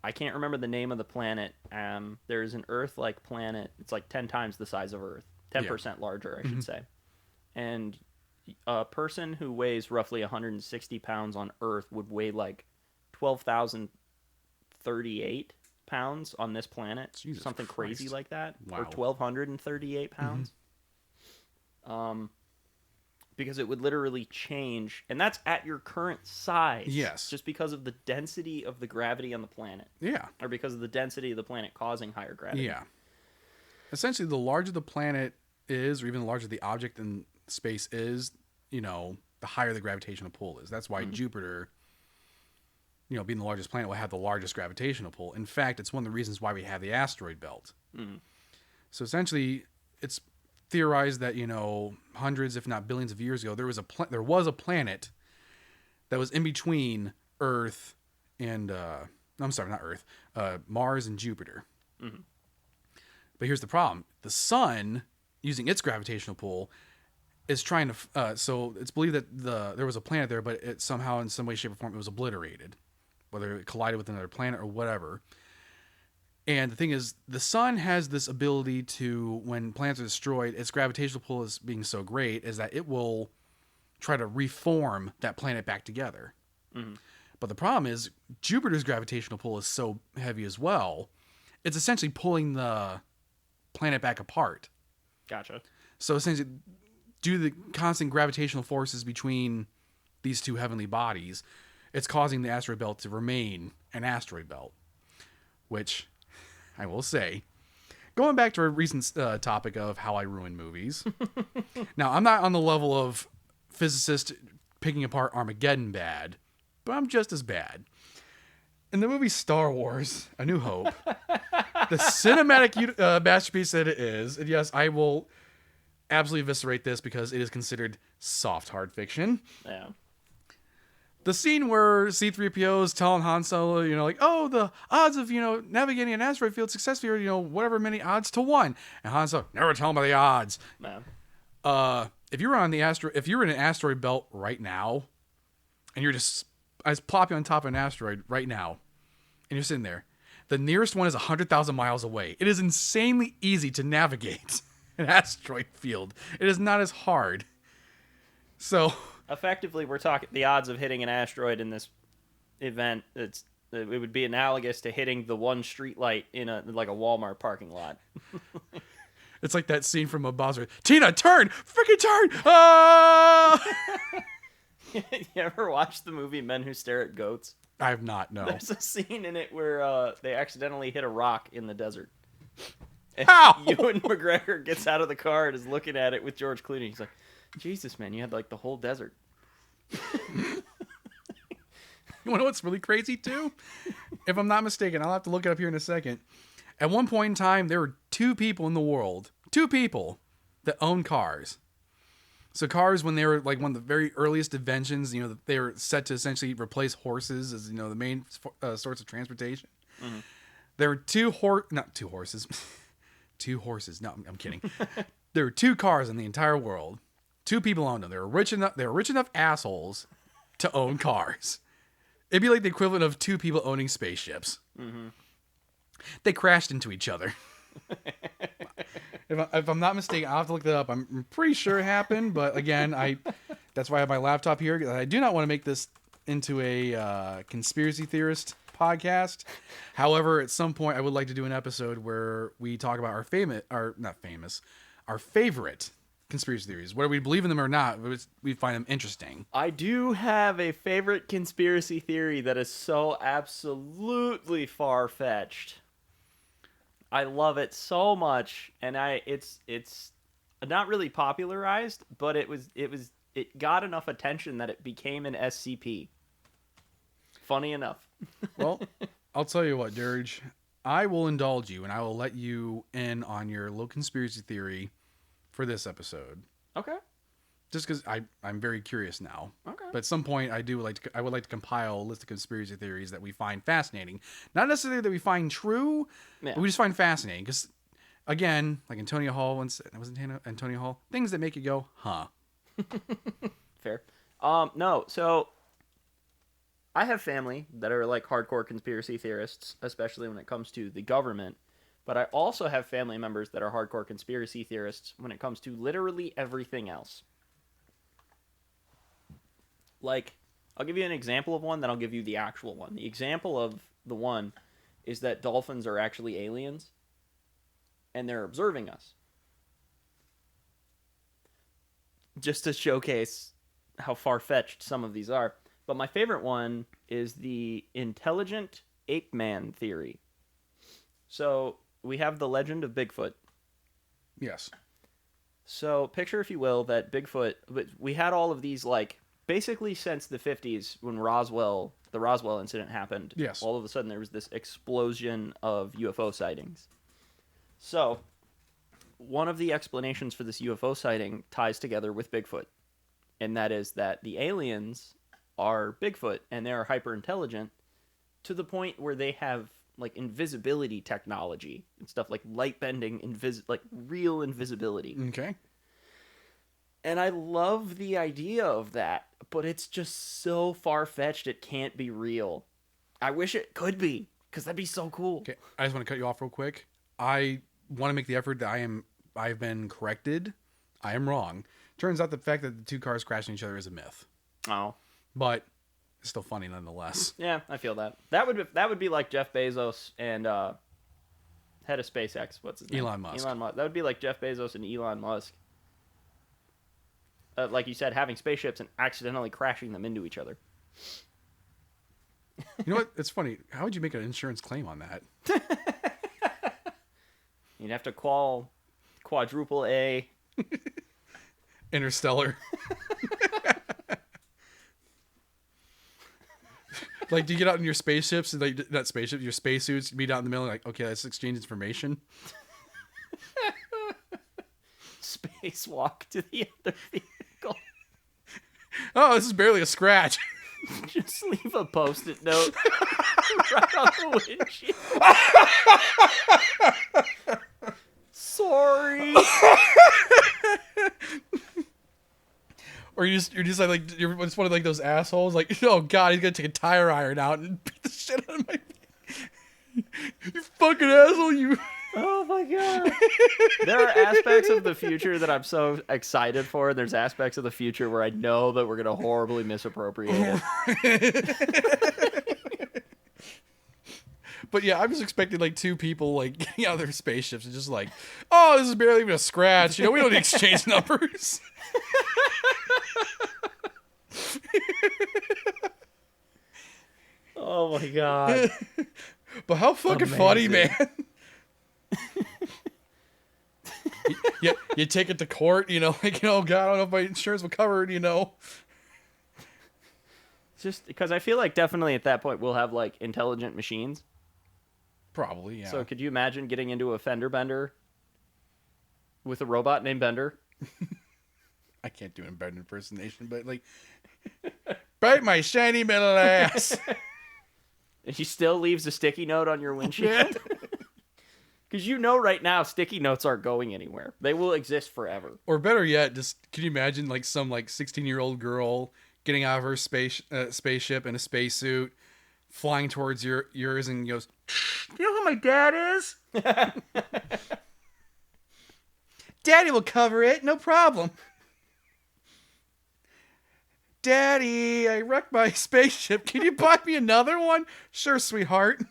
I can't remember the name of the planet. There's an Earth-like planet. It's like 10 times the size of Earth. 10% larger, I should say. And a person who weighs roughly 160 pounds on Earth would weigh like 12,038 pounds on this planet. Jesus Something Christ. crazy like that. Wow. Or 1,238 pounds. Because it would literally change, and that's at your current size. Yes. Just because of the density of the gravity on the planet. Yeah. Or because of the density of the planet causing higher gravity. Yeah. Essentially, the larger the planet is, or even the larger the object in space is, the higher the gravitational pull is. That's why Jupiter, being the largest planet, will have the largest gravitational pull. In fact, it's one of the reasons why we have the asteroid belt. So essentially, it's theorized that hundreds, if not billions of years ago, there was a planet that was in between Earth and I'm sorry, not Earth, Mars and Jupiter. But here's the problem: the sun, using its gravitational pull, is trying to. So it's believed that there was a planet there, but it somehow, in some way, shape, or form, it was obliterated, whether it collided with another planet or whatever. And the thing is, the sun has this ability to, when planets are destroyed, its gravitational pull is being so great, is that it will try to reform that planet back together. But the problem is, Jupiter's gravitational pull is so heavy as well, it's essentially pulling the planet back apart. Gotcha. So essentially, due to the constant gravitational forces between these two heavenly bodies, it's causing the asteroid belt to remain an asteroid belt, which, I will say, going back to our recent topic of how I ruin movies. Now, I'm not on the level of physicist picking apart Armageddon bad, but I'm just as bad. In the movie Star Wars: A New Hope, the cinematic masterpiece that it is, and yes, I will absolutely eviscerate this because it is considered soft hard fiction. Yeah. The scene where C-3PO is telling Han Solo, the odds of, navigating an asteroid field successfully are, whatever many odds to 1. And Han Solo, never tell him about the odds. Man. If you're in an asteroid belt right now, and I just plop you on top of an asteroid right now, and you're sitting there, the nearest one is 100,000 miles away. It is insanely easy to navigate an asteroid field. It is not as hard. So, effectively, we're talking the odds of hitting an asteroid in this event. It would be analogous to hitting the one street light in a Walmart parking lot. It's like that scene from a Bowser. Tina, turn! Freaking turn! Ah! You ever watch the movie Men Who Stare at Goats? I have not, no. There's a scene in it where they accidentally hit a rock in the desert. And How? Ewan McGregor gets out of the car and is looking at it with George Clooney. He's like, Jesus, man, you had the whole desert. You want to know what's really crazy, too? If I'm not mistaken, I'll have to look it up here in a second. At one point in time, there were 2 people in the world. 2 people that owned cars. So cars, when they were one of the very earliest inventions, they were set to essentially replace horses as, the main source of transportation. There were not 2 horses. 2 horses. No, I'm kidding. There were 2 cars in the entire world. 2 people owned them. They were rich enough assholes to own cars. It'd be like the equivalent of 2 people owning spaceships. They crashed into each other. If I'm not mistaken, I'll have to look that up. I'm pretty sure it happened, but again, that's why I have my laptop here. I do not want to make this into a conspiracy theorist podcast. However, at some point, I would like to do an episode where we talk about our favorite conspiracy theories, whether we believe in them or not. We find them interesting. I do have a favorite conspiracy theory that is so absolutely far-fetched. I love it so much, and it's not really popularized, but it got enough attention that it became an SCP. Funny enough. Well, I'll tell you what, Dirge. I will indulge you, and I will let you in on your little conspiracy theory for this episode. Okay. Just because I'm very curious now. Okay. But at some point, I would like to compile a list of conspiracy theories that we find fascinating. Not necessarily that we find true, but we just find fascinating. Because, again, like Antonio Hall once said, Antonio Hall, things that make you go, huh. Fair. No, so I have family that are like hardcore conspiracy theorists, especially when it comes to the government. But I also have family members that are hardcore conspiracy theorists when it comes to literally everything else. Like, I'll give you an example of one, then I'll give you the actual one. The example of the one is that dolphins are actually aliens and they're observing us. Just to showcase how far-fetched some of these are. But my favorite one is the intelligent ape man theory. So we have the legend of Bigfoot. Yes. So picture, if you will, that Bigfoot, we had all of these, like, basically since the 50s when the Roswell incident happened. Yes. All of a sudden there was this explosion of UFO sightings. So one of the explanations for this UFO sighting ties together with Bigfoot. And that is that the aliens are Bigfoot and they are hyper intelligent to the point where they have like invisibility technology and stuff, like light bending, like real invisibility. Okay. And I love the idea of that, but it's just so far-fetched it can't be real. I wish it could be, because that'd be so cool. Okay, I just want to cut you off real quick. I want to make the effort that I've been corrected. I am wrong. Turns out the fact that the two cars crashing each other is a myth. Oh. But it's still funny nonetheless. Yeah, I feel that. That would be like Jeff Bezos and head of SpaceX. What's his name? Elon Musk. That would be like Jeff Bezos and Elon Musk. Like you said, having spaceships and accidentally crashing them into each other. You know what? It's funny. How would you make an insurance claim on that? You'd have to call quadruple A. Interstellar. Like, do you get out in your spaceships and like not spaceships, your spacesuits, meet out in the middle, like, okay, let's exchange information. Spacewalk to the other vehicle. Oh, this is barely a scratch. Just leave a post-it note right on the windshield. Sorry. Or you're just you're just one of like those assholes, like, oh god, he's gonna take a tire iron out and beat the shit out of my you fucking asshole, you. Oh my god. There are aspects of the future that I'm so excited for, and there's aspects of the future where I know that we're gonna horribly misappropriate it. But yeah, I'm just expecting like two people like getting out of their spaceships and just like, oh, this is barely even a scratch. You know, we don't exchange numbers. Oh my god. But how fucking funny, man. You take it to court, you know, like, you know, God, I don't know if my insurance will cover it, you know. Just because I feel like definitely at that point we'll have like intelligent machines. Probably, yeah. So could you imagine getting into a fender bender with a robot named Bender? I can't do an Bender impersonation, but like, bite my shiny middle ass. And he still leaves a sticky note on your windshield. Because you know right now sticky notes aren't going anywhere. They will exist forever. Or better yet, just can you imagine like some like 16-year-old girl getting out of her spaceship in a spacesuit, flying towards yours, and goes, "You know who my dad is? Daddy will cover it, no problem. Daddy, I wrecked my spaceship. Can you buy me another one? Sure, sweetheart."